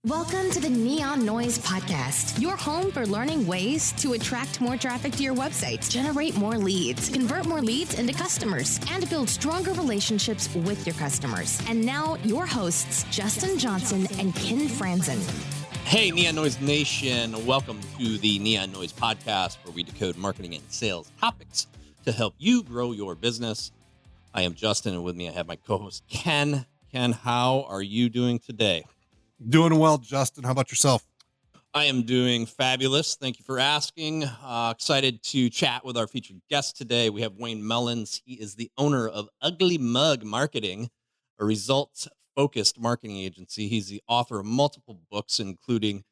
Welcome to the Neon Noise Podcast, your home for learning ways to attract more traffic to your website, generate more leads, convert more leads into customers, and build stronger relationships with your customers. And now, your hosts, Justin Johnson and Ken Franzen. Hey, Neon Noise Nation. Welcome to the Neon Noise Podcast, where we decode marketing and sales topics to help you grow your business. I am Justin, and with me I have my co-host, Ken. Ken, how are you doing today? Doing well, Justin. How about yourself? I am doing fabulous. Thank you for asking. Excited to chat with our featured guest today. We have Wayne Mullins. He is the owner of Ugly Mug Marketing, a results-focused marketing agency. He's the author of multiple books, including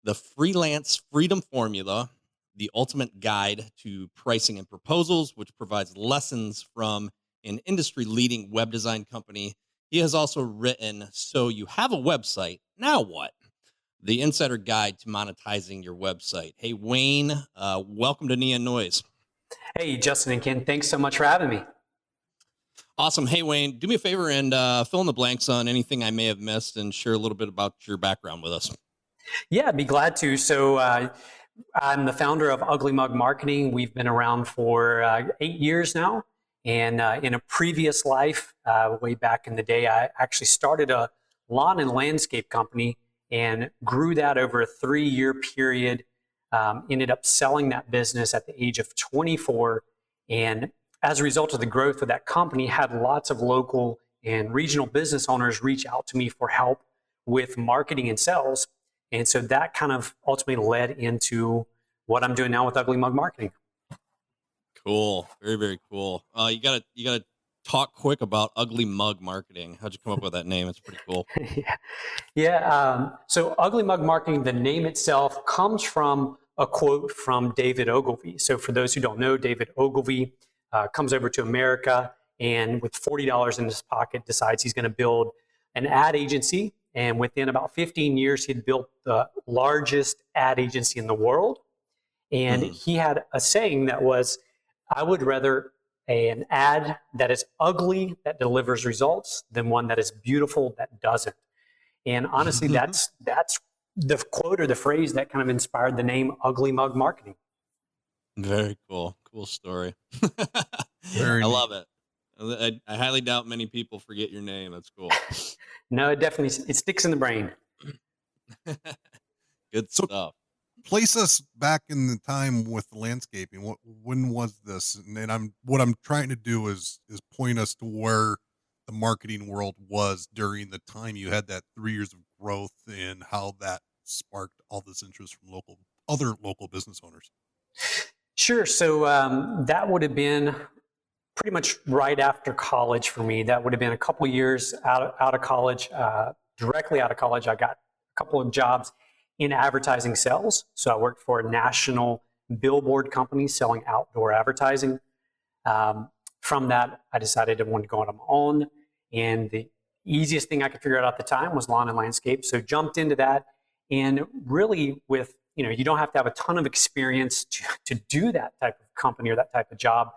The Freelance Freedom Formula, The Ultimate Guide to Pricing and Proposals, which provides lessons from an industry-leading web design company. He has also written So You Have a Website, Now What? The Insider Guide to Monetizing Your Website. Hey, Wayne, welcome to Neon Noise. Hey, Justin and Ken, thanks so much for having me. Awesome. Hey, Wayne, do me a favor and fill in the blanks on anything I may have missed and share a little bit about your background with us. Yeah, I'd be glad to. So I'm the founder of Ugly Mug Marketing. We've been around for 8 years now. And in a previous life, way back in the day, I actually started a lawn and landscape company and grew that over a 3-year period. Ended up selling that business at the age of 24. And as a result of the growth of that company, had lots of local and regional business owners reach out to me for help with marketing and sales. And so that kind of ultimately led into what I'm doing now with Ugly Mug Marketing. Cool. Very, very cool. You gotta talk quick about Ugly Mug Marketing. How'd you come up with that name? It's pretty cool. So Ugly Mug Marketing, the name itself comes from a quote from David Ogilvy. So for those who don't know, David Ogilvy comes over to America and with $40 in his pocket decides he's going to build an ad agency. And within about 15 years, he'd built the largest ad agency in the world. And he had a saying that was, I would rather an ad that is ugly that delivers results than one that is beautiful that doesn't. And honestly, that's the quote or the phrase that kind of inspired the name Ugly Mug Marketing. Very cool. Cool story. Very I love it. I highly doubt many people forget your name. That's cool. No, it sticks in the brain. Good stuff. Place us back in the time with the landscaping. When was this? And what I'm trying to do is point us to where the marketing world was during the time you had that 3 years of growth and how that sparked all this interest from other local business owners. Sure. So that would have been pretty much right after college for me. That would have been a couple of years out of college. Directly out of college, I got a couple of jobs in advertising sales. So I worked for a national billboard company selling outdoor advertising. From that, I decided I wanted to go on my own. And the easiest thing I could figure out at the time was lawn and landscape. So jumped into that. And really with, you don't have to have a ton of experience to do that type of company or that type of job.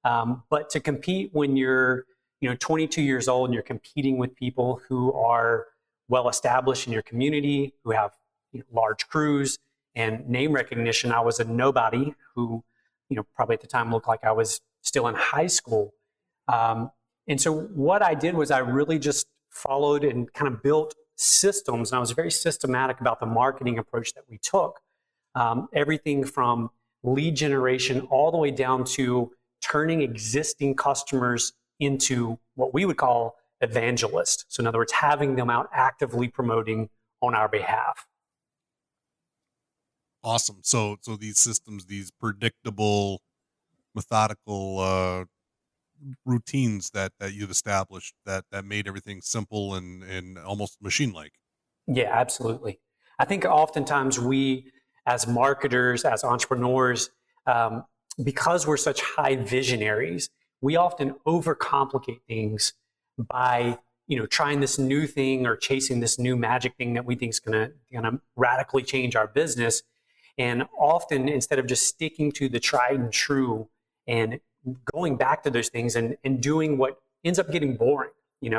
But to compete when you're, 22 years old and you're competing with people who are well established in your community, who have large crews and name recognition. I was a nobody who, probably at the time looked like I was still in high school. And so what I did was I really just followed and kind of built systems. And I was very systematic about the marketing approach that we took. Everything from lead generation all the way down to turning existing customers into what we would call evangelists. So in other words, having them out actively promoting on our behalf. Awesome. So these systems, these predictable, methodical routines that you've established that made everything simple and almost machine-like. Yeah, absolutely. I think oftentimes we, as marketers, as entrepreneurs, because we're such high visionaries, we often overcomplicate things by trying this new thing or chasing this new magic thing that we think is going to radically change our business. And often, instead of just sticking to the tried and true and going back to those things and doing what ends up getting boring,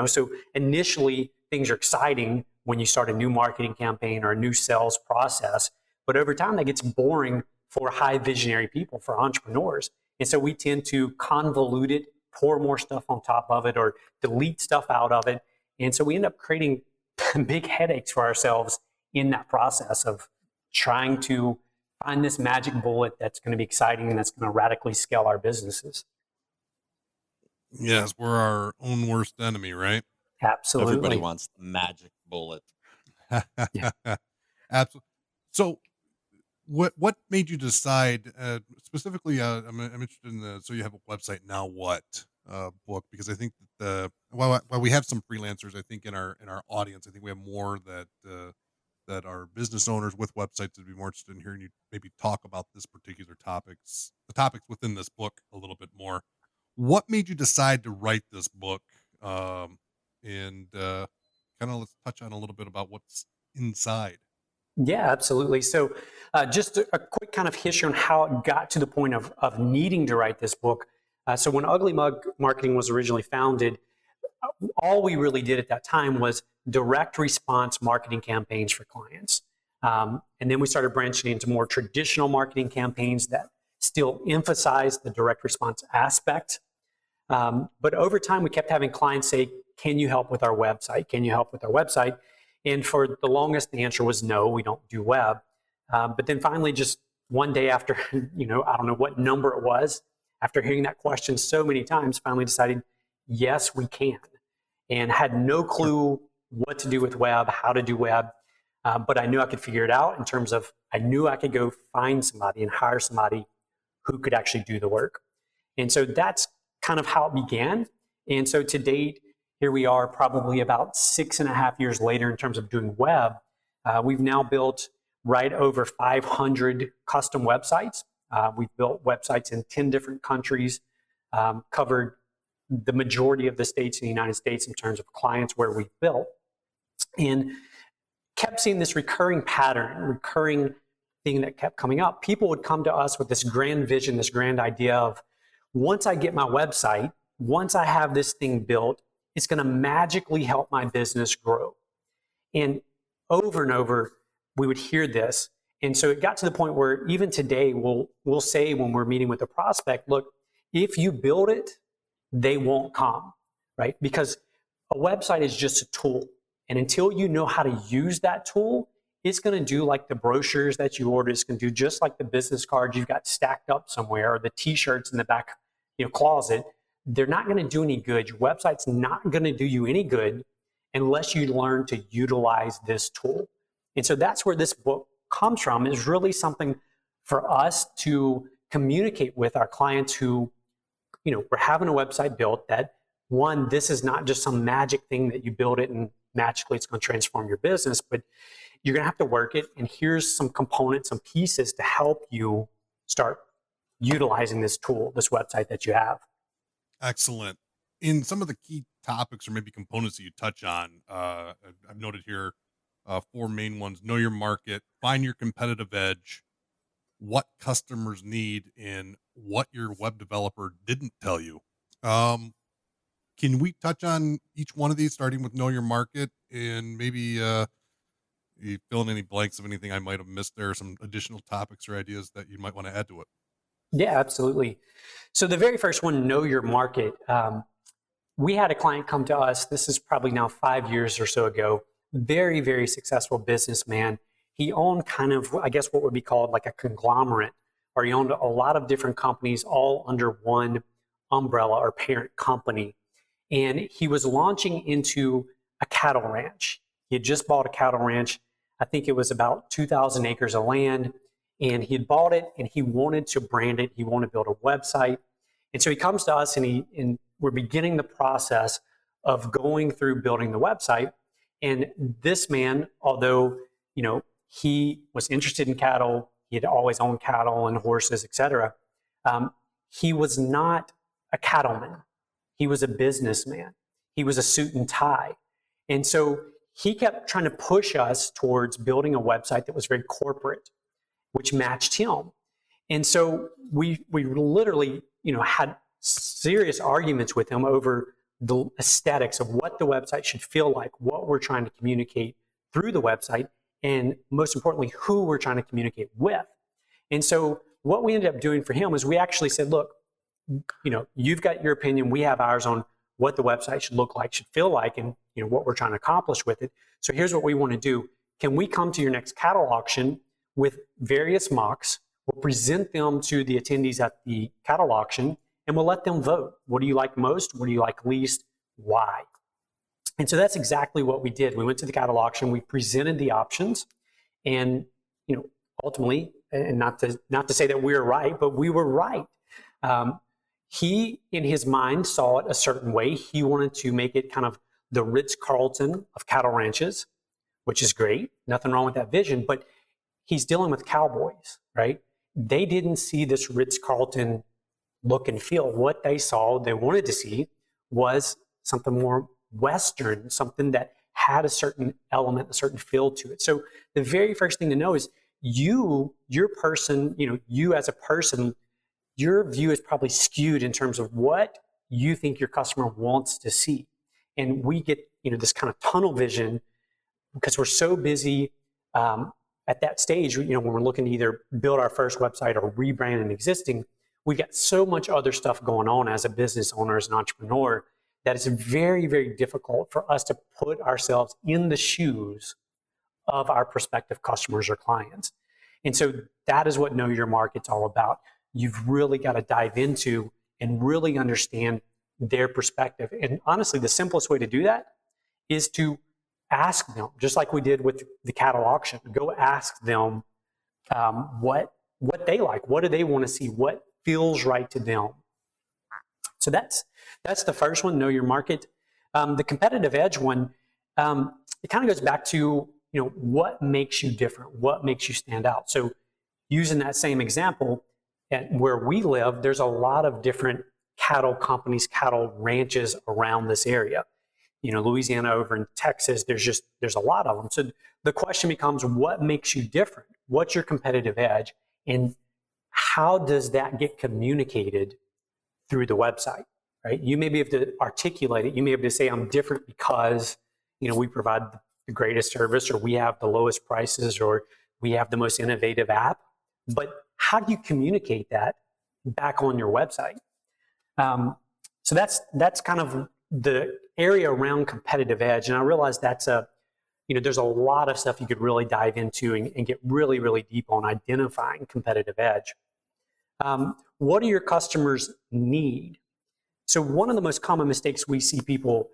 So initially things are exciting, when you start a new marketing campaign or a new sales process. But over time, that gets boring for high visionary people, for entrepreneurs. And so we tend to convolute it, pour more stuff on top of it, or delete stuff out of it. And so we end up creating big headaches for ourselves in that process of trying to find this magic bullet that's going to be exciting and that's going to radically scale our businesses. Yes, we're our own worst enemy, right? Absolutely. Everybody wants the magic bullet. Yeah. Absolutely. So, what made you decide specifically? I'm interested in the. So you have a website now. What book? Because I think that while we have some freelancers, I think in our audience, I think we have more that are business owners with websites that would be more interested in hearing you maybe talk about this particular the topics within this book a little bit more. What made you decide to write this book? And kind of let's touch on a little bit about what's inside. Yeah, absolutely. So just a quick kind of history on how it got to the point of needing to write this book. So when Ugly Mug Marketing was originally founded, all we really did at that time was direct response marketing campaigns for clients. And then we started branching into more traditional marketing campaigns that still emphasize the direct response aspect. But over time, we kept having clients say, can you help with our website? Can you help with our website? And for the longest, the answer was no, we don't do web. But then finally, just one day after, I don't know what number it was, after hearing that question so many times, finally decided, yes, we can. And had no clue what to do with web, how to do web. But I knew I could figure it out in terms of, I knew I could go find somebody and hire somebody who could actually do the work. And so that's kind of how it began. And so to date, here we are probably about 6.5 years later in terms of doing web. We've now built right over 500 custom websites. We've built websites in 10 different countries, covered the majority of the states in the United States in terms of clients where we've built, and kept seeing this recurring pattern, recurring thing that kept coming up. People would come to us with this grand vision, this grand idea of, once I get my website, once I have this thing built, it's going to magically help my business grow. And over, we would hear this. And so it got to the point where even today, we'll say when we're meeting with a prospect, look, if you build it, they won't come, right? Because a website is just a tool. And until you know how to use that tool, it's going to do like the brochures that you order. It's going to do just like the business cards you've got stacked up somewhere, or the t-shirts in the back closet. They're not going to do any good. Your website's not going to do you any good unless you learn to utilize this tool. And so that's where this book comes from, is really something for us to communicate with our clients who, we're having a website built that, one, this is not just some magic thing that you build it and magically it's going to transform your business, but you're going to have to work it. And here's some components, some pieces to help you start utilizing this tool, this website that you have. Excellent. In some of the key topics or maybe components that you touch on, I've noted here 4 main ones: know your market, find your competitive edge, what customers need, and what your web developer didn't tell you. Can we touch on each one of these, starting with know your market, and maybe you fill in any blanks of anything I might have missed there, some additional topics or ideas that you might want to add to it? Yeah, absolutely. So the very first one, know your market. We had a client come to us, this is probably now 5 years or so ago, very, very successful businessman. He owned kind of, I guess, what would be called like a conglomerate, or he owned a lot of different companies all under one umbrella or parent company. And he was launching into a cattle ranch. He had just bought a cattle ranch. I think it was about 2,000 acres of land. And he had bought it and he wanted to brand it. He wanted to build a website. And so he comes to us and we're beginning the process of going through building the website. And this man, although, he was interested in cattle, he had always owned cattle and horses, etc. He was not a cattleman. He was a businessman. He was a suit and tie. And so he kept trying to push us towards building a website that was very corporate, which matched him. And so we literally, had serious arguments with him over the aesthetics of what the website should feel like, what we're trying to communicate through the website, and most importantly, who we're trying to communicate with. And so what we ended up doing for him is we actually said, look, you've got your opinion, we have ours on what the website should look like, should feel like, and what we're trying to accomplish with it. So here's what we want to do. Can we come to your next cattle auction with various mocks? We'll present them to the attendees at the cattle auction, and we'll let them vote. What do you like most? What do you like least? Why? And so that's exactly what we did. We went to the cattle auction, we presented the options, and ultimately, and not to say that we were right, but we were right. He, in his mind, saw it a certain way. He wanted to make it kind of the Ritz-Carlton of cattle ranches, which is great. Nothing wrong with that vision, but he's dealing with cowboys, right? They didn't see this Ritz-Carlton look and feel. What they saw, they wanted to see, was something more Western, something that had a certain element, a certain feel to it. So the very first thing to know is your person, you as a person, your view is probably skewed in terms of what you think your customer wants to see. And we get, this kind of tunnel vision because we're so busy at that stage, when we're looking to either build our first website or rebrand an existing, we've got so much other stuff going on as a business owner, as an entrepreneur, that it's very, very difficult for us to put ourselves in the shoes of our prospective customers or clients. And so that is what Know Your Market's all about. You've really got to dive into and really understand their perspective. And honestly, the simplest way to do that is to ask them, just like we did with the cattle auction. Go ask them what they like. What do they want to see? What feels right to them? So that's the first one, Know Your Market. The competitive edge one, it kind of goes back to what makes you different, what makes you stand out. So using that same example, at where we live, there's a lot of different cattle companies, cattle ranches around this area. Louisiana, over in Texas, there's a lot of them. So the question becomes, what makes you different? What's your competitive edge? And how does that get communicated through the website, right? You may be able to articulate it. You may be able to say, I'm different because, we provide the greatest service, or we have the lowest prices, or we have the most innovative app. But how do you communicate that back on your website? So that's kind of the area around competitive edge. And I realize that's there's a lot of stuff you could really dive into and get really, really deep on identifying competitive edge. What do your customers need? So one of the most common mistakes we see people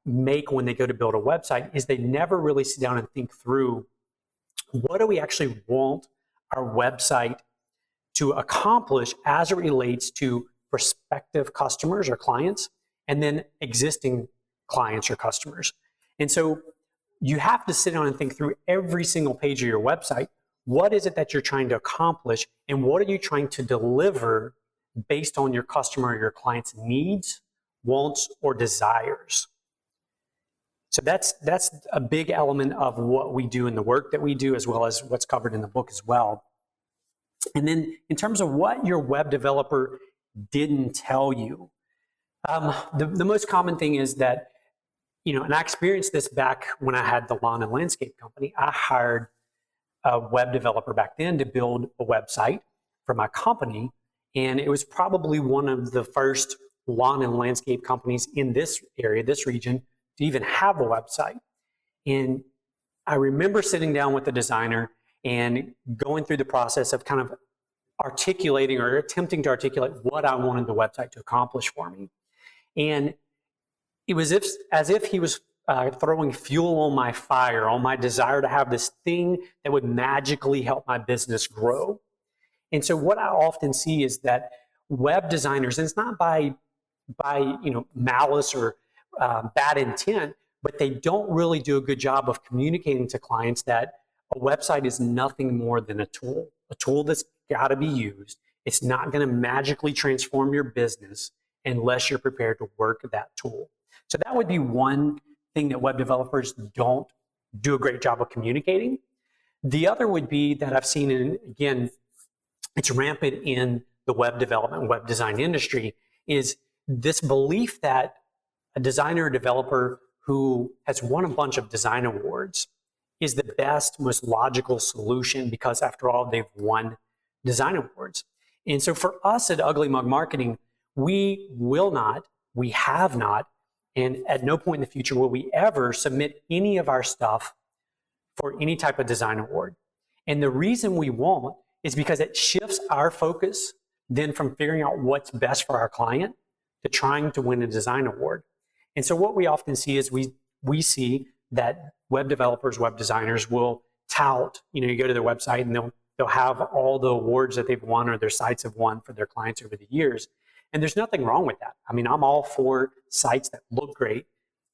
make when they go to build a website is they never really sit down and think through, what do we actually want our website to accomplish as it relates to prospective customers or clients, and then existing clients or customers. And so you have to sit down and think through every single page of your website. What is it that you're trying to accomplish, and what are you trying to deliver based on your customer or your client's needs, wants, or desires? So that's a big element of what we do in the work that we do, as well as what's covered in the book as well. And then in terms of what your web developer didn't tell you, the most common thing is that, and I experienced this back when I had the lawn and landscape company. I hired a web developer back then to build a website for my company. And it was probably one of the first lawn and landscape companies in this area, this region, to even have a website. And I remember sitting down with the designer and going through the process of kind of articulating or attempting to articulate what I wanted the website to accomplish for me. And it was as if he was throwing fuel on my fire, on my desire to have this thing that would magically help my business grow. And so what I often see is that web designers, and it's not by malice or bad intent, but they don't really do a good job of communicating to clients that a website is nothing more than a tool that's got to be used. It's not going to magically transform your business unless you're prepared to work that tool. So that would be one thing that web developers don't do a great job of communicating. The other would be that I've seen, and again, it's rampant in the web development, web design industry, is this belief that a designer or developer who has won a bunch of design awards is the best, most logical solution because, after all, they've won design awards. And so for us at Ugly Mug Marketing, we will not, we have not, and at no point in the future will we ever submit any of our stuff for any type of design award. And the reason we won't is because it shifts our focus then from figuring out what's best for our client to trying to win a design award. And so what we often see is we see that web developers, web designers will tout, you go to their website and they'll have all the awards that they've won or their sites have won for their clients over the years. And there's nothing wrong with that. I mean, I'm all for sites that look great,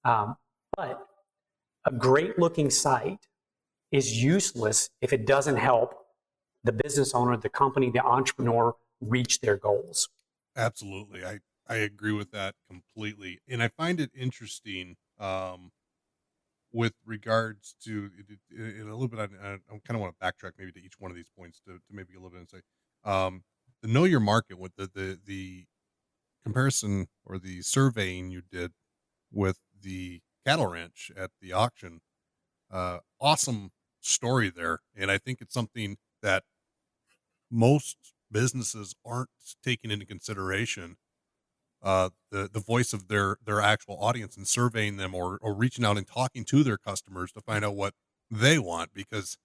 but a great looking site is useless if it doesn't help the business owner, the company, the entrepreneur reach their goals. Absolutely. I agree with that completely. And I find it interesting with regards to in a little bit, I kind of want to backtrack maybe to each one of these points to maybe a little bit and say, the know your market with the comparison or the surveying you did with the cattle ranch at the auction. Awesome story there. And I think it's something that most businesses aren't taking into consideration, the voice of their actual audience and surveying them or reaching out and talking to their customers to find out what they want, because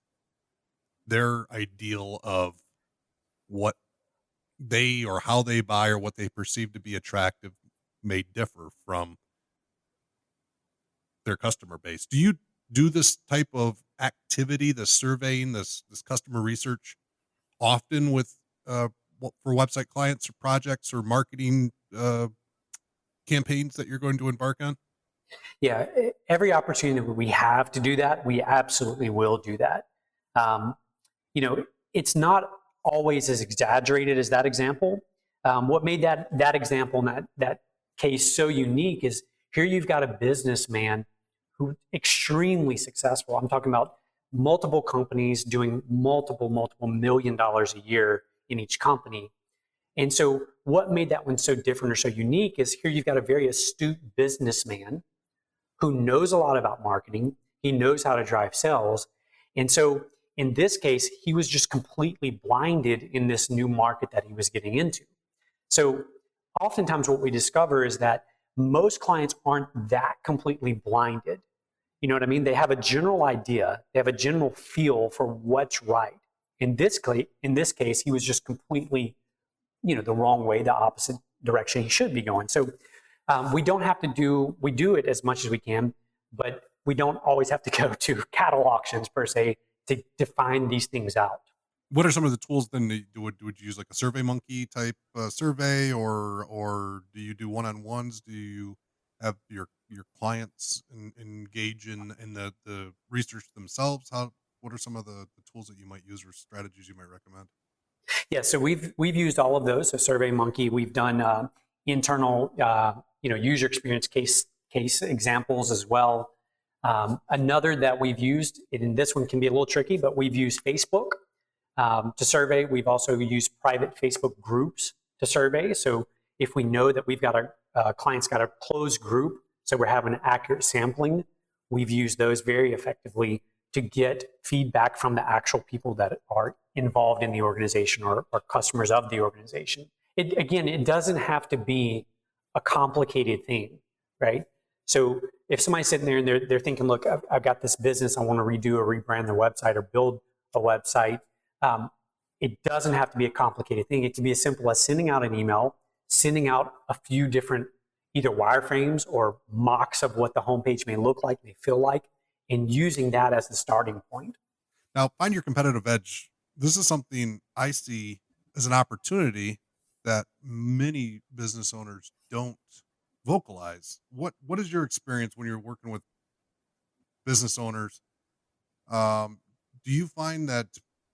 their ideal of what they or how they buy or what they perceive to be attractive may differ from their customer base. Do you do this type of activity, the surveying, this customer research often with for website clients or projects or marketing campaigns that you're going to embark on? Yeah, every opportunity we have to do that, we absolutely will do that. It's not always as exaggerated as that example. What made that example and that case so unique is here you've got a businessman who's extremely successful. I'm talking about multiple companies doing multiple $1 million a year in each company. And so what made that one so different or so unique is here you've got a very astute businessman who knows a lot about marketing. He knows how to drive sales. And so in this case, he was just completely blinded in this new market that he was getting into. So oftentimes what we discover is that most clients aren't that completely blinded. You know what I mean? They have a general idea. They have a general feel for what's right. In this case, he was just completely, the wrong way, the opposite direction he should be going. So we do it as much as we can, but we don't always have to go to cattle auctions per se to find these things out. What are some of the tools then? Would you use like a Survey Monkey type survey, or do you do one-on-ones? Do you have your clients engage in the research themselves? What are some of the tools that you might use or strategies you might recommend? Yeah, so we've used all of those. So Survey Monkey, we've done internal user experience case examples as well. Another that we've used, and this one can be a little tricky, but we've used Facebook to survey. We've also used private Facebook groups to survey. So if we know that we've got a client's got a closed group, so we're having accurate sampling, we've used those very effectively to get feedback from the actual people that are involved in the organization or customers of the organization. It doesn't have to be a complicated thing, right? So if somebody's sitting there and they're thinking, look, I've got this business, I want to redo or rebrand their website or build a website, it doesn't have to be a complicated thing. It can be as simple as sending out an email, sending out a few different either wireframes or mocks of what the homepage may look like, may feel like, and using that as the starting point. Now, find your competitive edge. This is something I see as an opportunity that many business owners don't vocalize. What is your experience when you're working with business owners? Do you find that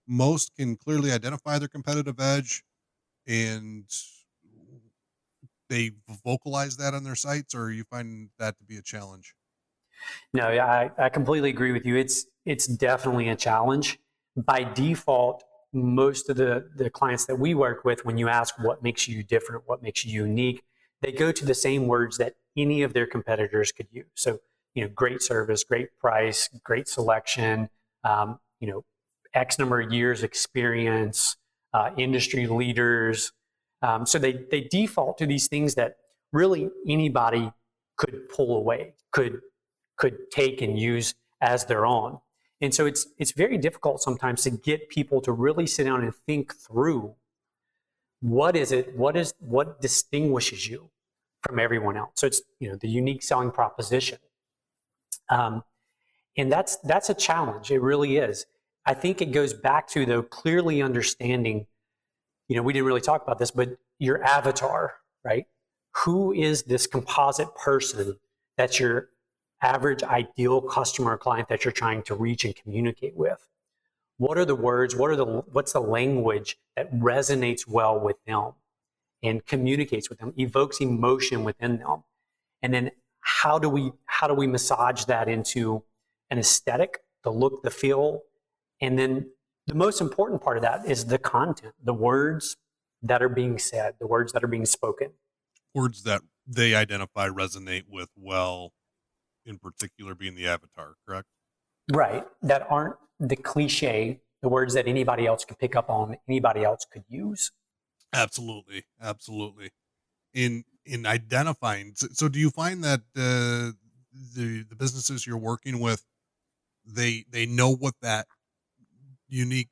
most can clearly identify their competitive edge and they vocalize that on their sites, or you find that to be a challenge? No, I completely agree with you. It's definitely a challenge. By default, most of the clients that we work with, when you ask what makes you different, what makes you unique, they go to the same words that any of their competitors could use. So, great service, great price, great selection, you know, X number of years experience, industry leaders. So they default to these things that really anybody could pull away, could take and use as their own. And so it's very difficult sometimes to get people to really sit down and think through what distinguishes you from everyone else. So it's, you know, the unique selling proposition. And that's a challenge. It really is. I think it goes back to, though, clearly understanding, you know, we didn't really talk about this, but your avatar, right? Who is this composite person that's your average ideal customer or client that you're trying to reach and communicate with? What are the words? What's the language that resonates well with them and communicates with them, evokes emotion within them? And then how do we massage that into an aesthetic, the look, the feel? And then the most important part of that is the content, the words that are being said, the words that are being spoken. Words that they identify resonate with well, in particular being the avatar, correct? Right. That aren't the cliche, the words that anybody else could pick up on, anybody else could use. Absolutely. Absolutely. In identifying, so do you find that the businesses you're working with, they know what that unique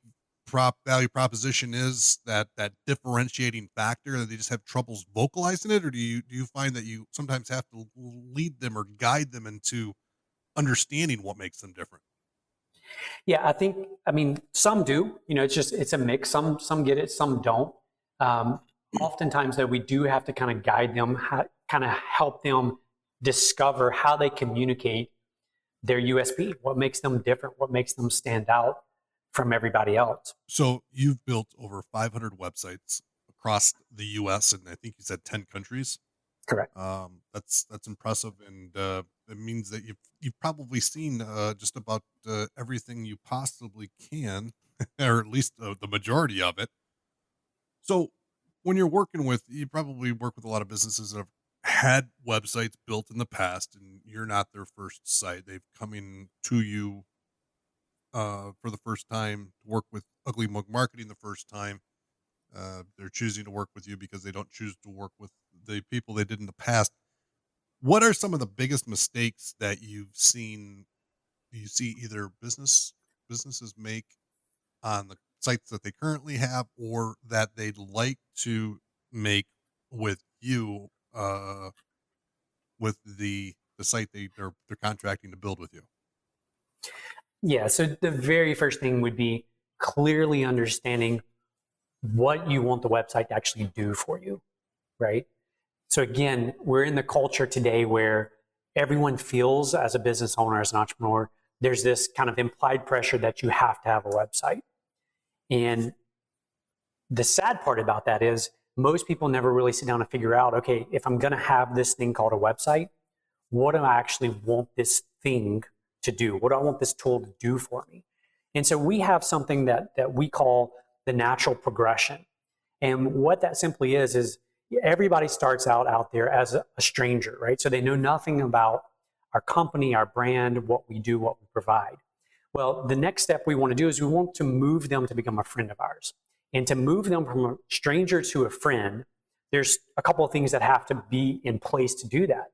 value proposition is, that differentiating factor, that they just have troubles vocalizing it? Or do you find that you sometimes have to lead them or guide them into understanding what makes them different? Yeah, I mean, some do, you know, it's a mix. Some get it, some don't. Oftentimes though, we do have to kind of guide them, kind of help them discover how they communicate their USP, what makes them different, what makes them stand out from everybody else. So you've built over 500 websites across the US, and I think you said 10 countries. Correct. That's impressive, and it means that you've probably seen just about everything you possibly can, or at least the majority of it. So when you're working with, you probably work with a lot of businesses that have had websites built in the past, and you're not their first site. They've come in to you for the first time, to work with Ugly Mug Marketing the first time. They're choosing to work with you because they don't choose to work with the people they did in the past. What are some of the biggest mistakes that you see either businesses make on the sites that they currently have, or that they'd like to make with you, with the site they're contracting to build with you? Yeah, so the very first thing would be clearly understanding what you want the website to actually do for you, right? So again, we're in the culture today where everyone feels, as a business owner, as an entrepreneur, there's this kind of implied pressure that you have to have a website. And the sad part about that is most people never really sit down and figure out, okay, if I'm going to have this thing called a website, what do I actually want this thing to do? What do I want this tool to do for me? And so we have something that we call the natural progression. And what that simply is everybody starts out there as a stranger, right? So they know nothing about our company, our brand, what we do, what we provide. Well, the next step we want to do is we want to move them to become a friend of ours. And to move them from a stranger to a friend, there's a couple of things that have to be in place to do that.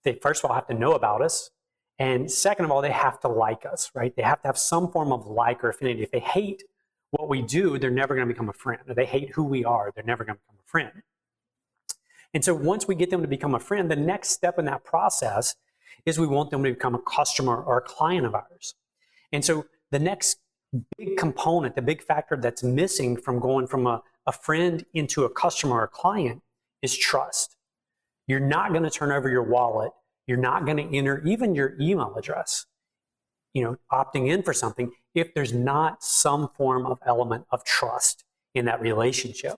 They, first of all, have to know about us. And second of all, they have to like us, right? They have to have some form of like or affinity. If they hate what we do, they're never going to become a friend. If they hate who we are, they're never going to become a friend. And so once we get them to become a friend, the next step in that process is we want them to become a customer or a client of ours. And so the next big component, the big factor that's missing from going from a friend into a customer or a client is trust. You're not going to turn over your wallet. You're not going to enter even your email address, opting in for something, if there's not some form of element of trust in that relationship.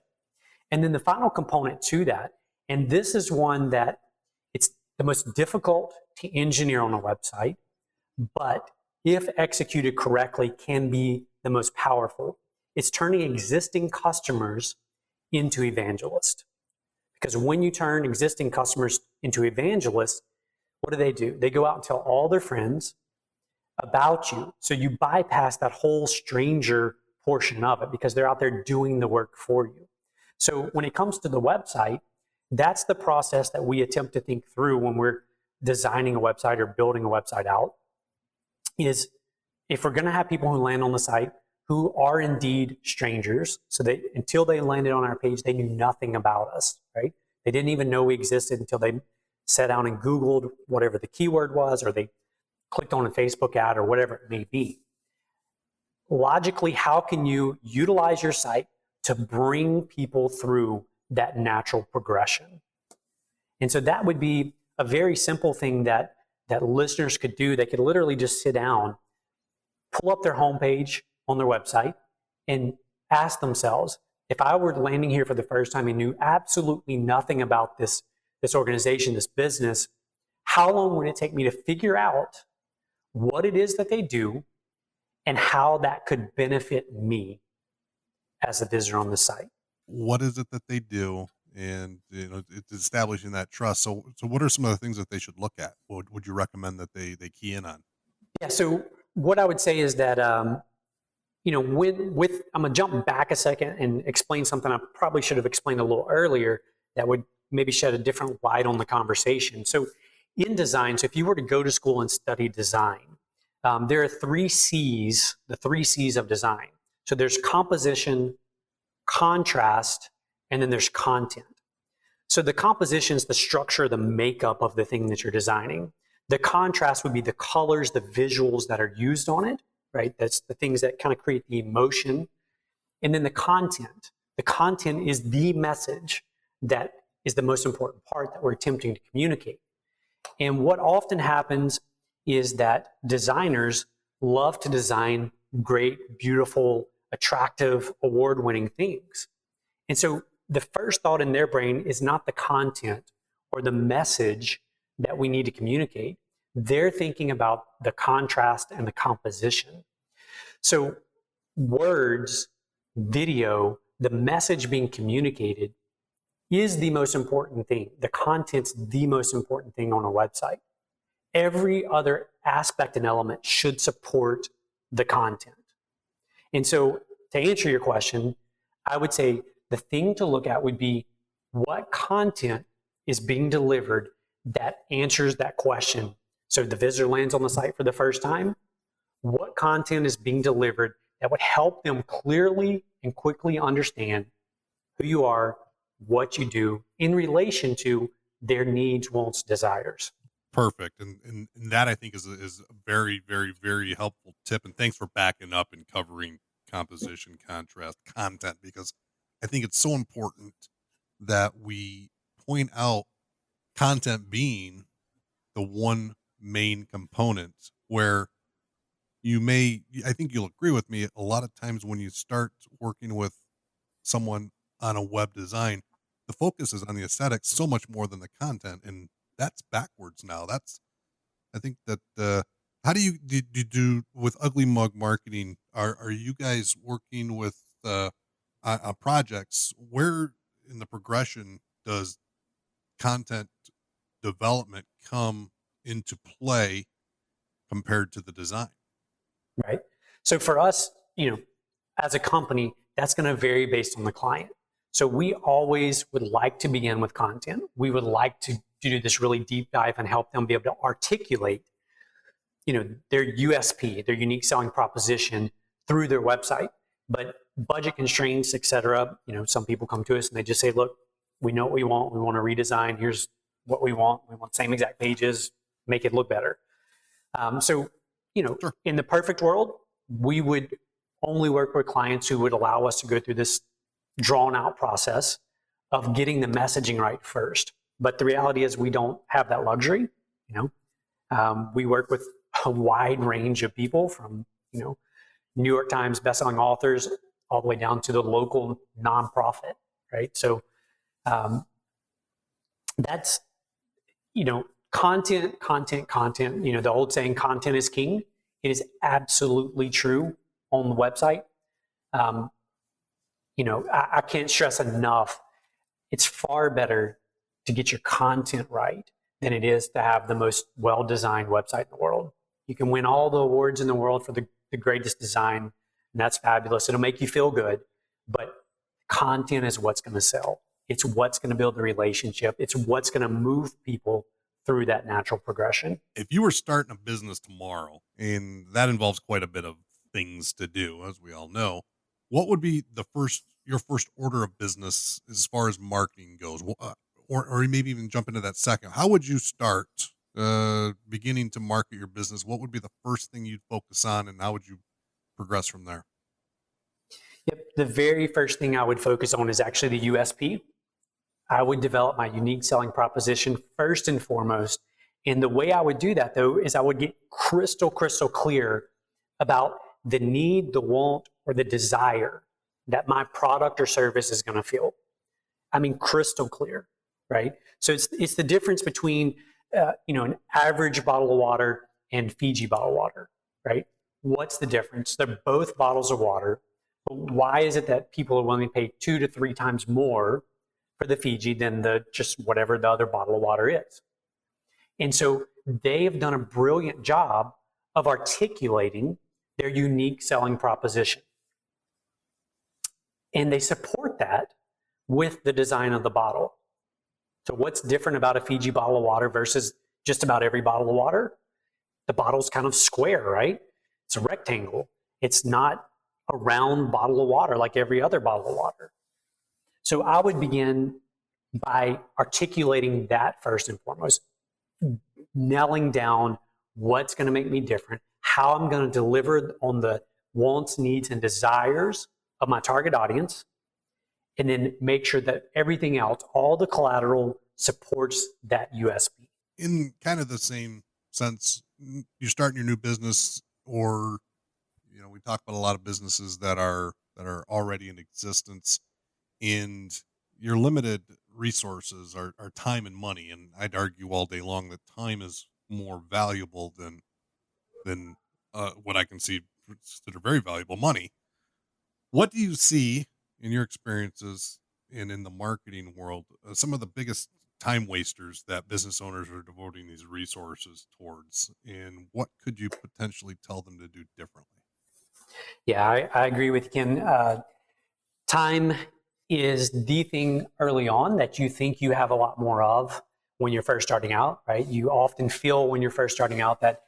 And then the final component to that, and this is one that it's the most difficult to engineer on a website, but if executed correctly, can be the most powerful. It's turning existing customers into evangelists. Because when you turn existing customers into evangelists, what do? They go out and tell all their friends about you. So you bypass that whole stranger portion of it because they're out there doing the work for you. So when it comes to the website, that's the process that we attempt to think through when we're designing a website or building a website out, is if we're going to have people who land on the site who are indeed strangers, so they, until they landed on our page, they knew nothing about us, right? They didn't even know we existed until they sat down and Googled whatever the keyword was, or they clicked on a Facebook ad or whatever it may be. Logically, how can you utilize your site to bring people through that natural progression? And so that would be a very simple thing that listeners could do. They could literally just sit down, pull up their homepage on their website, and ask themselves, if I were landing here for the first time and knew absolutely nothing about this organization, this business, how long would it take me to figure out what it is that they do and how that could benefit me as a visitor on the site? What is it that they do? And it's establishing that trust. So what are some of the things that they should look at? What would you recommend that they key in on? Yeah. So what I would say is that I'm gonna jump back a second and explain something I probably should have explained a little earlier that would maybe shed a different light on the conversation. So in design, so if you were to go to school and study design, there are 3 C's, the 3 C's of design. So there's composition, contrast, and then there's content. So the composition is the structure, the makeup of the thing that you're designing. The contrast would be the colors, the visuals that are used on it, right? That's the things that kind of create the emotion. And then the content. The content is the message that is the most important part that we're attempting to communicate. And what often happens is that designers love to design great, beautiful, attractive, award-winning things. And so the first thought in their brain is not the content or the message that we need to communicate. They're thinking about the contrast and the composition. So words, video, the message being communicated is the most important thing. The content's the most important thing on a website. Every other aspect and element should support the content. And so to answer your question, I would say the thing to look at would be what content is being delivered that answers that question. So the visitor lands on the site for the first time, what content is being delivered that would help them clearly and quickly understand who you are, what you do in relation to their needs, wants, desires. Perfect. And that I think is a very, very, very helpful tip. And thanks for backing up and covering composition, contrast, content, because I think it's so important that we point out content being the one main component where I think you'll agree with me, a lot of times when you start working with someone on a web design, the focus is on the aesthetics so much more than the content. And that's backwards now. I think that, how do you do with Ugly Mug marketing? Are you guys working with, projects? Where in the progression does content development come into play compared to the design? Right. So for us, as a company, that's going to vary based on the client. So we always would like to begin with content. We would like to do this really deep dive and help them be able to articulate, their USP, their unique selling proposition through their website. But budget constraints, et cetera, some people come to us and they just say, look, we know what we want. We want to redesign. Here's what we want. We want same exact pages, make it look better. Sure. In the perfect world, we would only work with clients who would allow us to go through this drawn out process of getting the messaging right first. But the reality is we don't have that luxury. We work with a wide range of people from, New York Times bestselling authors all the way down to the local nonprofit, right? So that's, content, the old saying, content is king. It is absolutely true on the website. I can't stress enough, it's far better to get your content right than it is to have the most well-designed website in the world. You can win all the awards in the world for the greatest design, and that's fabulous. It'll make you feel good, but content is what's going to sell. It's what's going to build the relationship. It's what's going to move people through that natural progression. If you were starting a business tomorrow, and that involves quite a bit of things to do, as we all know, what would be your first order of business as far as marketing goes? Or maybe even jump into that second. How would you start beginning to market your business? What would be the first thing you'd focus on, and how would you progress from there? Yep. The very first thing I would focus on is actually the USP. I would develop my unique selling proposition first and foremost. And the way I would do that, though, is I would get crystal clear about the need, the want, or the desire that my product or service is going to fill. I mean, crystal clear, right? So it's the difference between an average bottle of water and Fiji bottled water, right? What's the difference? They're both bottles of water. But why is it that people are willing to pay 2 to 3 times more for the Fiji than just whatever the other bottle of water is? And so they have done a brilliant job of articulating their unique selling proposition. And they support that with the design of the bottle. So what's different about a Fiji bottle of water versus just about every bottle of water? The bottle's kind of square, right? It's a rectangle. It's not a round bottle of water like every other bottle of water. So I would begin by articulating that first and foremost, nailing down what's going to make me different, how I'm going to deliver on the wants, needs, and desires of my target audience, and then make sure that everything else, all the collateral, supports that USP. In kind of the same sense, you're starting your new business, or we talk about a lot of businesses that are already in existence, and your limited resources are time and money. And I'd argue all day long that time is more valuable than what I can consider very valuable money. What do you see in your experiences and in the marketing world, some of the biggest time wasters that business owners are devoting these resources towards, and what could you potentially tell them to do differently? Yeah, I agree with you, Ken. Time is the thing early on that you think you have a lot more of when you're first starting out, right? You often feel when you're first starting out that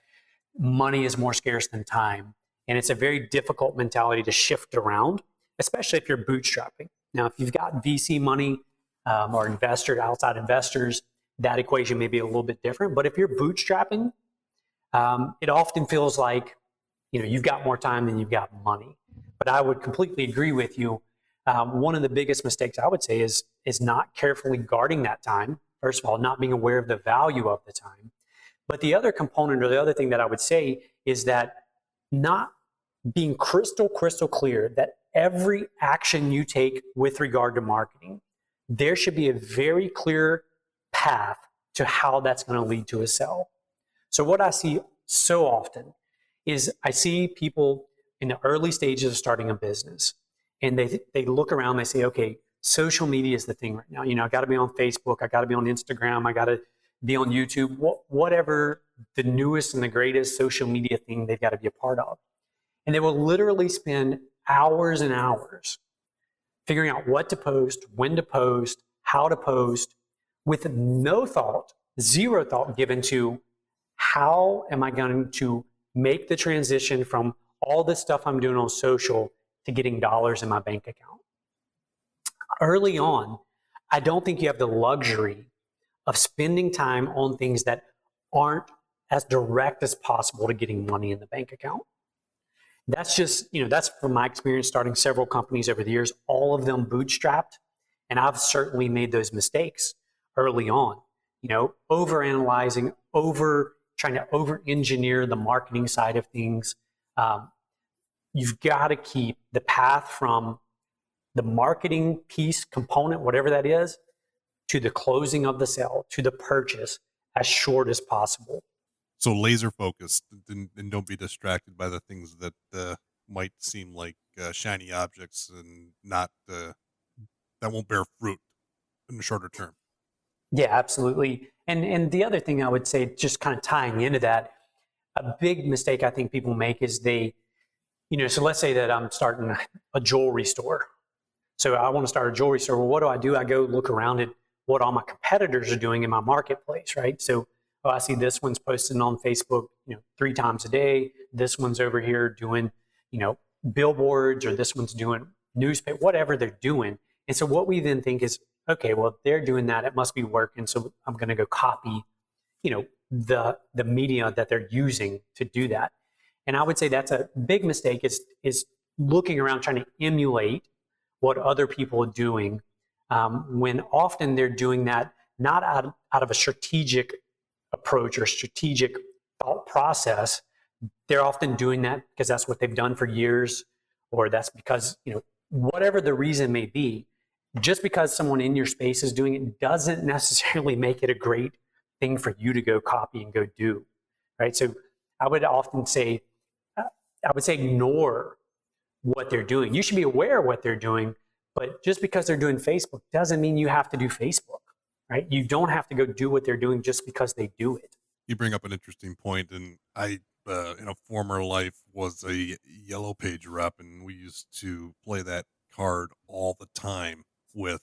money is more scarce than time. And it's a very difficult mentality to shift around, especially if you're bootstrapping. Now, if you've got VC money or outside investors, that equation may be a little bit different. But if you're bootstrapping, it often feels like you've got more time than you've got money. But I would completely agree with you. One of the biggest mistakes I would say is not carefully guarding that time. First of all, not being aware of the value of the time. But the other component, or the other thing that I would say, is that not being crystal clear that every action you take with regard to marketing, there should be a very clear path to how that's going to lead to a sell. So what I see so often is I see people in the early stages of starting a business, and they look around, they say, okay, social media is the thing right now. I got to be on Facebook, I got to be on Instagram, I got to be on YouTube, whatever the newest and the greatest social media thing they've got to be a part of. And they will literally spend hours and hours figuring out what to post, when to post, how to post, with no thought, zero thought given to how am I going to make the transition from all this stuff I'm doing on social to getting dollars in my bank account. Early on, I don't think you have the luxury of spending time on things that aren't as direct as possible to getting money in the bank account. That's just, that's from my experience starting several companies over the years, all of them bootstrapped. And I've certainly made those mistakes early on, overanalyzing, trying to over-engineer the marketing side of things. You've got to keep the path from the marketing piece component, whatever that is, to the closing of the sale, to the purchase, as short as possible. So laser focused, and don't be distracted by the things that might seem like shiny objects and not that won't bear fruit in the shorter term. Yeah, absolutely. And the other thing I would say, just kind of tying into that, a big mistake I think people make is so let's say that I'm starting a jewelry store. So I want to start a jewelry store. Well, what do? I go look around at what all my competitors are doing in my marketplace, right? So I see this one's posting on Facebook, 3 times a day. This one's over here doing, billboards, or this one's doing newspaper, whatever they're doing. And so what we then think is, okay, well, if they're doing that, it must be working. So I'm going to go copy, the media that they're using to do that. And I would say that's a big mistake is looking around trying to emulate what other people are doing, when often they're doing that not out of a strategic approach or strategic thought process. They're often doing that because that's what they've done for years, or that's because, whatever the reason may be, just because someone in your space is doing it doesn't necessarily make it a great thing for you to go copy and go do, right? So I would say ignore what they're doing. You should be aware of what they're doing, but just because they're doing Facebook doesn't mean you have to do Facebook, right? You don't have to go do what they're doing just because they do it. You bring up an interesting point, and I, in a former life, was a Yellow Page rep, and we used to play that card all the time with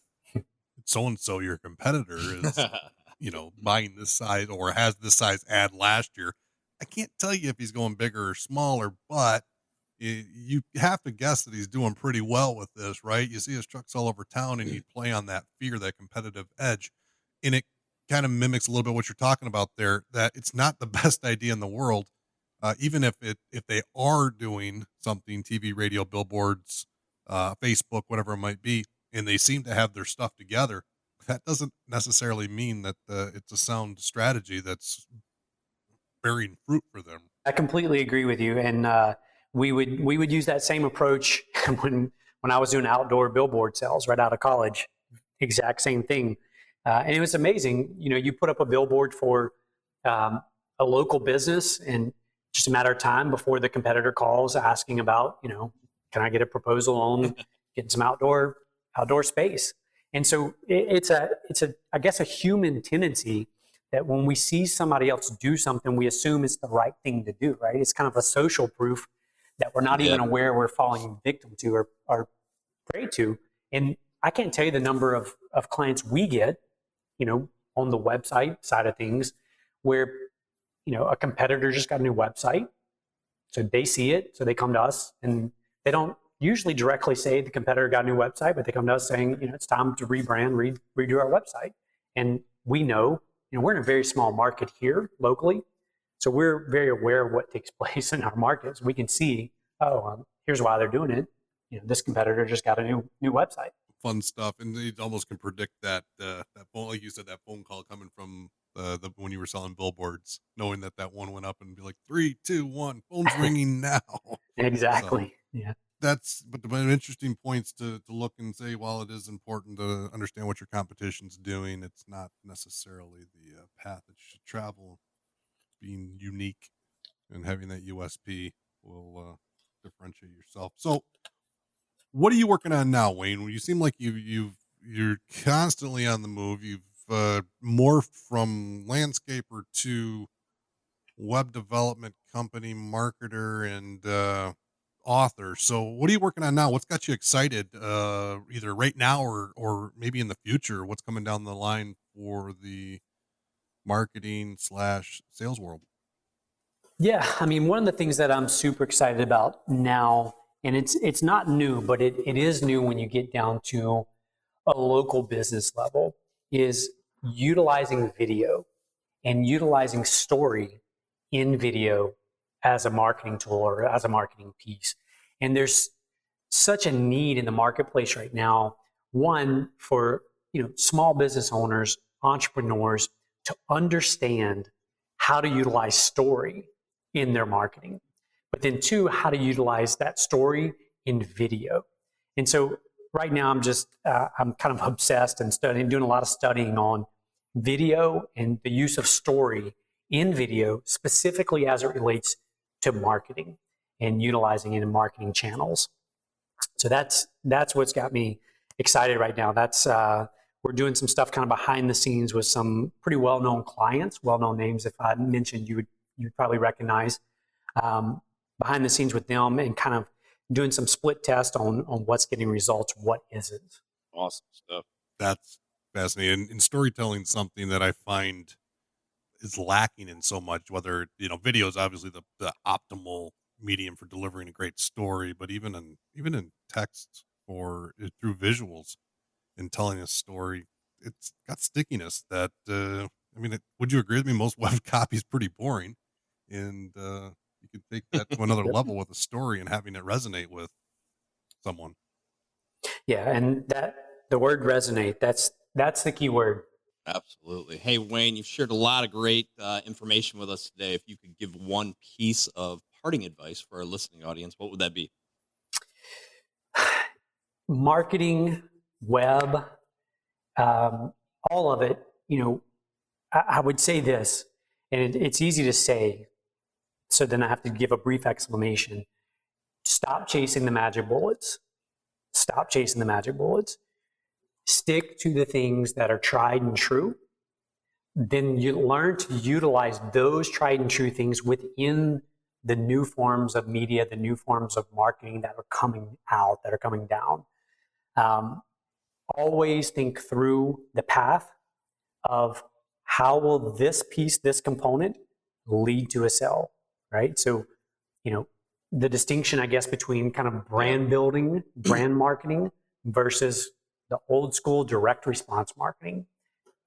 so-and-so, your competitor is, buying this size or has this size ad last year. I can't tell you if he's going bigger or smaller, but you have to guess that he's doing pretty well with this, right? You see his trucks all over town, and you play on that fear, that competitive edge, and it kind of mimics a little bit what you're talking about there, that it's not the best idea in the world, even if they are doing something, TV, radio, billboards, Facebook, whatever it might be, and they seem to have their stuff together. That doesn't necessarily mean that it's a sound strategy that's bearing fruit for them. I completely agree with you, and we would use that same approach when I was doing outdoor billboard sales right out of college. Exact same thing, and it was amazing. You put up a billboard for a local business, and just a matter of time before the competitor calls asking about, can I get a proposal on getting some outdoor space? And so it's I guess a human tendency that when we see somebody else do something, we assume it's the right thing to do, right? It's kind of a social proof that we're not even aware we're falling victim to or prey to. And I can't tell you the number of clients we get, on the website side of things, where, a competitor just got a new website. So they see it, so they come to us, and they don't usually directly say the competitor got a new website, but they come to us saying, it's time to rebrand, redo our website. And we know, we're in a very small market here locally, so we're very aware of what takes place in our markets. We can see, here's why they're doing it. This competitor just got a new website. Fun stuff, and you almost can predict that phone, like you said, that phone call coming from the when you were selling billboards, knowing that one went up and be like 3, 2, 1, phone's ringing now. Exactly. So, yeah. But interesting points to look and say, while it is important to understand what your competition's doing, it's not necessarily the path that you should travel. Being unique and having that USP will differentiate yourself. So what are you working on now, Wayne? You seem like you're constantly on the move. You've morphed from landscaper to web development company marketer and author. So what are you working on now? What's got you excited, either right now or maybe in the future? What's coming down the line for the marketing/sales world? Yeah, one of the things that I'm super excited about now, and it's not new, but it is new when you get down to a local business level, is utilizing video and utilizing story in video as a marketing tool or as a marketing piece. And there's such a need in the marketplace right now, one, for small business owners, entrepreneurs, to understand how to utilize story in their marketing, but then two, how to utilize that story in video. And so right now I'm kind of obsessed and doing a lot of studying on video and the use of story in video, specifically as it relates to marketing and utilizing it in marketing channels. So that's what's got me excited right now. We're doing some stuff kind of behind the scenes with some pretty well-known clients, well-known names. If I mentioned, you you probably recognize, behind the scenes with them and kind of doing some split test on what's getting results, what isn't. Awesome stuff. That's fascinating. And storytelling is something that I find is lacking in so much, whether, video is obviously the optimal medium for delivering a great story, but even in text or through visuals and telling a story, it's got stickiness that, would you agree with me? Most web copy is pretty boring, and you can take that to another level with a story and having it resonate with someone. Yeah, and the word resonate, that's the key word. Absolutely. Hey, Wayne, you've shared a lot of great information with us today. If you could give one piece of parting advice for our listening audience, what would that be? Marketing, web, all of it, I would say this, and it's easy to say, so then I have to give a brief explanation. Stop chasing the magic bullets. Stop chasing the magic bullets. Stick to the things that are tried and true. Then you learn to utilize those tried and true things within the new forms of media, the new forms of marketing that are coming out, that are coming down. Always think through the path of how will this piece, this component, lead to a sale, right? So, the distinction, I guess, between kind of brand building, brand marketing versus the old school direct response marketing.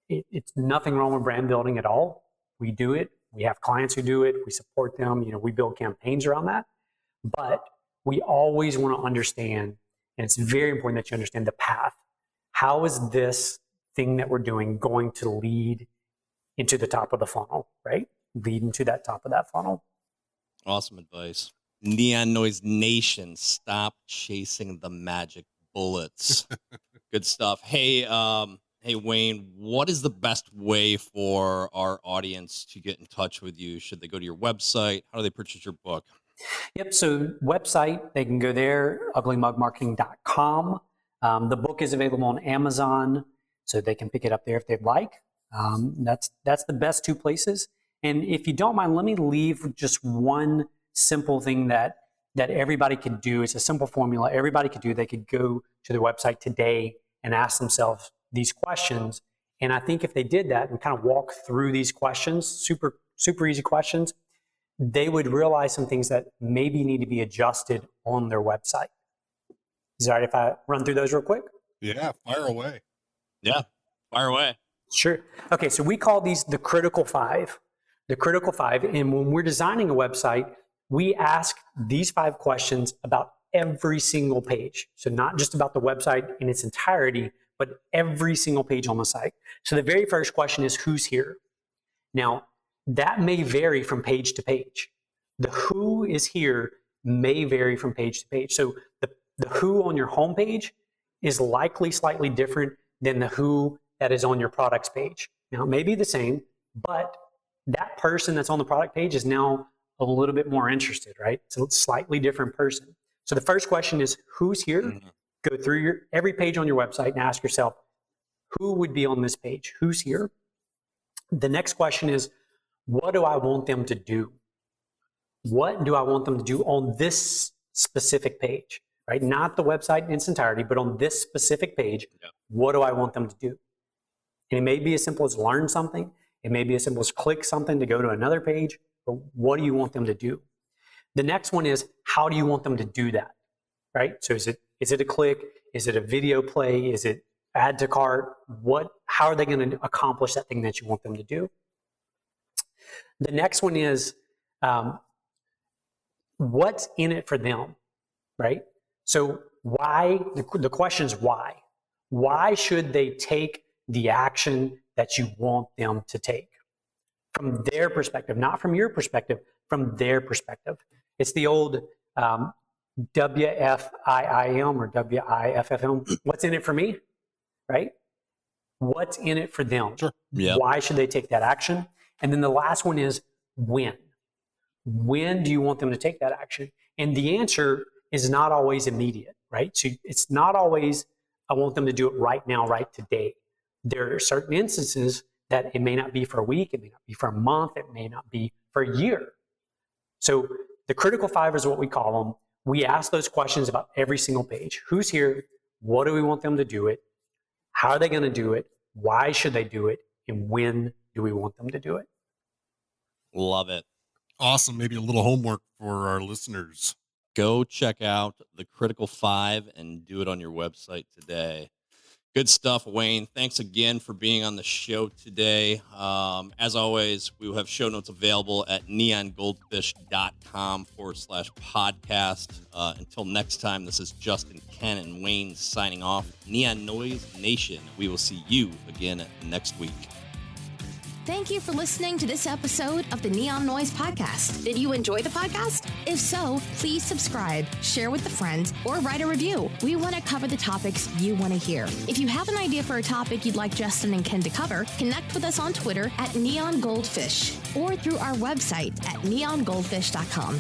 It's nothing wrong with brand building at all. We do it. We have clients who do it. We support them. We build campaigns around that. But we always want to understand, and it's very important that you understand the path. How is this thing that we're doing going to lead into the top of the funnel, right? Lead into that top of that funnel. Awesome advice. Neon Noise Nation, stop chasing the magic bullets. Good stuff. Hey, Wayne, what is the best way for our audience to get in touch with you? Should they go to your website? How do they purchase your book? Yep. So website, they can go there, uglymugmarketing.com. The book is available on Amazon, so they can pick it up there if they'd like. That's the best two places. And if you don't mind, let me leave just one simple thing that everybody could do. It's a simple formula everybody could do. They could go to their website today and ask themselves these questions. And I think if they did that and kind of walk through these questions, super, super easy questions, they would realize some things that maybe need to be adjusted on their website. Is it all right if I run through those real quick? Yeah, fire away. Yeah, fire away. Sure. Okay, so we call these the critical five. The critical five. And when we're designing a website, we ask these 5 questions about every single page. So not just about the website in its entirety, but every single page on the site. So the very first question is, who's here? Now, that may vary from page to page. The who is here may vary from page to page. So the who on your homepage is likely slightly different than the who that is on your products page. Now, it may be the same, but that person that's on the product page is now a little bit more interested, right? It's a slightly different person. So the first question is, who's here? Mm-hmm. Go through every page on your website and ask yourself, who would be on this page? Who's here? The next question is, what do I want them to do? What do I want them to do on this specific page, right? Not the website in its entirety, but on this specific page, What do I want them to do? And it may be as simple as learn something. It may be as simple as click something to go to another page. But what do you want them to do? The next one is, how do you want them to do that, right? So is it a click? Is it a video play? Is it add to cart? How are they going to accomplish that thing that you want them to do? The next one is, what's in it for them, right? So why, the question is why? Why should they take the action that you want them to take? From their perspective, not from your perspective, from their perspective. It's the old WFIIM or WIFFM. What's in it for me, right? What's in it for them? Sure. Yep. Why should they take that action? And then the last one is when. When do you want them to take that action? And the answer is not always immediate, right? So it's not always, I want them to do it right now, right today. There are certain instances that it may not be for a week, it may not be for a month, it may not be for a year. So the critical five is what we call them. We ask those questions about every single page. Who's here? What do we want them to do it? How are they going to do it? Why should they do it? And when do we want them to do it? Love it. Awesome. Maybe a little homework for our listeners. Go check out the Critical 5 and do it on your website today. Good stuff, Wayne. Thanks again for being on the show today. As always, we will have show notes available at neongoldfish.com/podcast. Until next time, this is Justin, Ken, and Wayne signing off. Neon Noise Nation. We will see you again next week. Thank you for listening to this episode of the Neon Noise Podcast. Did you enjoy the podcast? If so, please subscribe, share with a friend, or write a review. We want to cover the topics you want to hear. If you have an idea for a topic you'd like Justin and Ken to cover, connect with us on Twitter at Neon Goldfish or through our website at neongoldfish.com.